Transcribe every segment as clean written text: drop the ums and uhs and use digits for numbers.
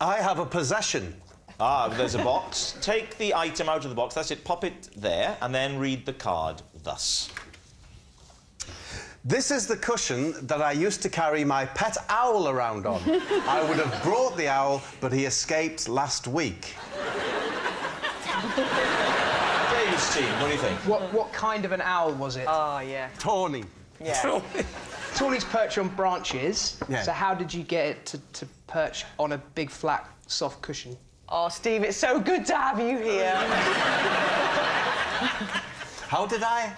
I have a possession. Ah, there's a box. Take the item out of the box. That's it. Pop it there, and then read the card thus. This is the cushion that I used to carry my pet owl around on. I would have brought the owl, but he escaped last week. David's team, what do you think? What kind of an owl was it? Oh, yeah. Tawny. Yeah. Tawny's perch on branches. Yeah. So how did you get it to perch on a big, flat, soft cushion? Oh, Steve, it's so good to have you here. How did I?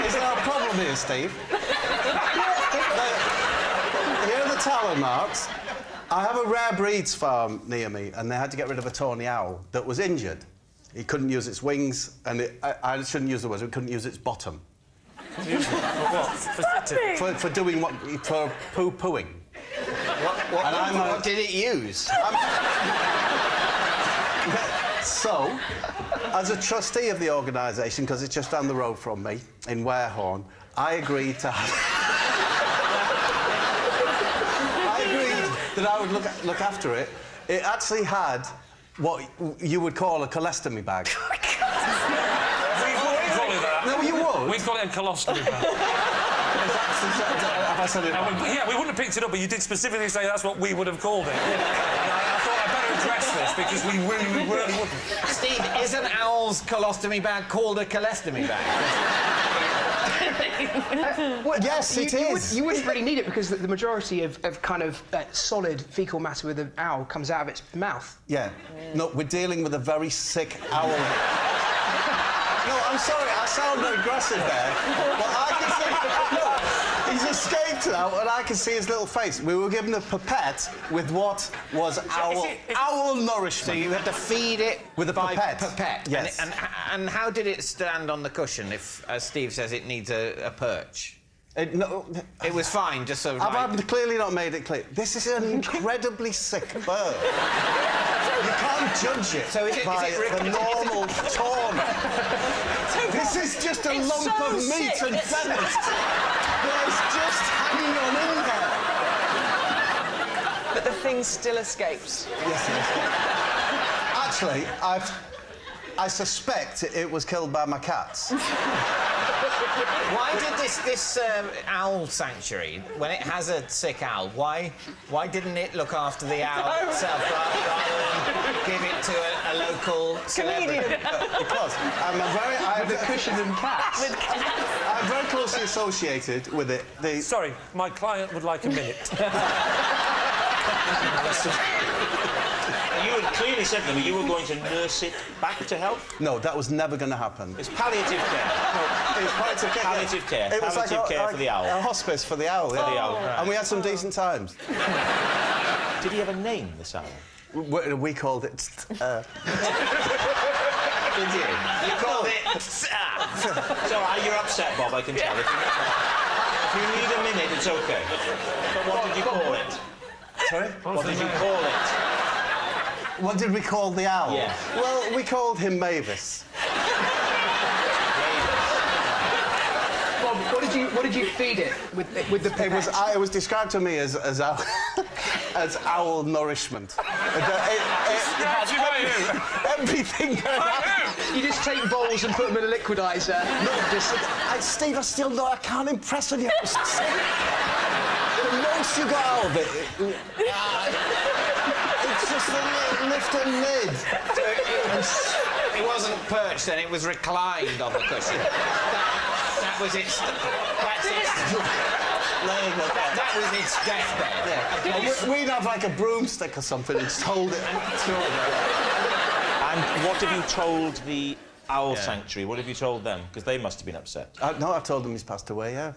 Is there a problem here, Steve? Here are the talon marks. I have a rare breeds farm near me, and they had to get rid of a tawny owl that was injured. He couldn't use its wings, and I shouldn't use the words, it couldn't use its bottom. For what? For doing what? For poo-pooing. What did it use? So, as a trustee of the organisation, because it's just down the road from me, in Warehorn, I agreed to have... I agreed that I would look after it. It actually had what you would call a colostomy bag. We wouldn't call it that. No, you would. We call it a colostomy bag. Have I said it? Yeah, we wouldn't have picked it up, but you did specifically say that's what we would have called it. And I thought I'd better address this because we really wouldn't. Steve, is an owl's colostomy bag called a colostomy bag? Well, yes, it is. You wouldn't really need it because the majority of kind of solid faecal matter with an owl comes out of its mouth. Yeah. No, we're dealing with a very sick owl. No, I'm sorry, I sound aggressive there, but I can see... No, he's escaped now, and I can see his little face. We were given a pipette with what was owl nourishment. So you had to feed it with a pipette. Pipette. Yes. And how did it stand on the cushion if, as Steve says, it needs a perch? No, It was fine, just so... I've clearly not made it clear. This is an incredibly sick bird. You can't judge it, So is it by the normal tone. This is just a lump of meat and feathers that is just hanging on in there. But the thing still escapes. Yes, Actually, I suspect it was killed by my cats. Why did this owl sanctuary, when it has a sick owl, why didn't it look after the owl itself rather than give it to a local celebrity? Because I'm The cushion and cats. I'm very closely associated with it. Sorry, my client would like a minute. You had clearly said to me you were going to nurse it back to health. No, that was never going to happen. It's palliative care. It's palliative care. Palliative care. It was Palliative care for the owl. A hospice for the owl. For the owl. And we had some decent times. Did he have a name, this owl? We called it... Did you? You called it... It's all right, you're upset, Bob, I can tell. If you need a minute, it's OK. But what did you call it? Sorry? What did you call it? What did we call the owl? Yeah. Well, we called him Mavis. Bob, what did you feed it with the pipette? It was described to me as owl, as owl nourishment. Everything. You just take bowls and put them in a liquidizer. Steve, I can't impress on you. The most you got out of it. It's just a lift and lid. It wasn't perched then, it was reclined on the cushion. That was its... That was its deathbed. Yeah. We'd have like a broomstick or something and just hold it and throw it. And what have you told the owl sanctuary? What have you told them? Because they must have been upset. No, I told them he's passed away, yeah.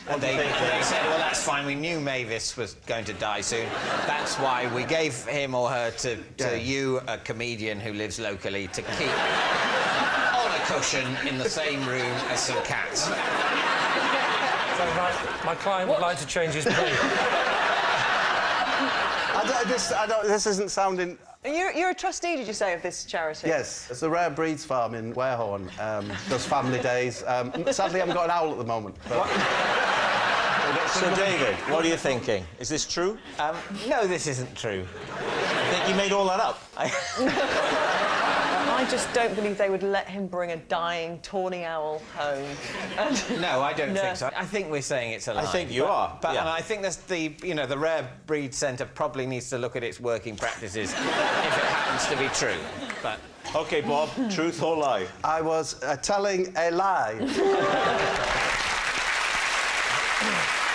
And they said, well, that's fine, we knew Mavis was going to die soon. That's why we gave him or her to you, a comedian who lives locally, to keep on a cushion in the same room as some cats. So my client would like to change his plea. This isn't sounding... You're a trustee, did you say, of this charity? Yes, it's the Rare Breeds Farm in Warehorn. Does family days. Sadly, I haven't got an owl at the moment. But... So, David, what are you thinking? Is this true? No, this isn't true. I think you made all that up. I just don't believe they would let him bring a dying tawny owl home. No, I don't think so. I think we're saying it's a lie. I think you are. But yeah. and I think that's the Rare Breed Centre probably needs to look at its working practices if it happens to be true. But OK, Bob, truth or lie? I was telling a lie.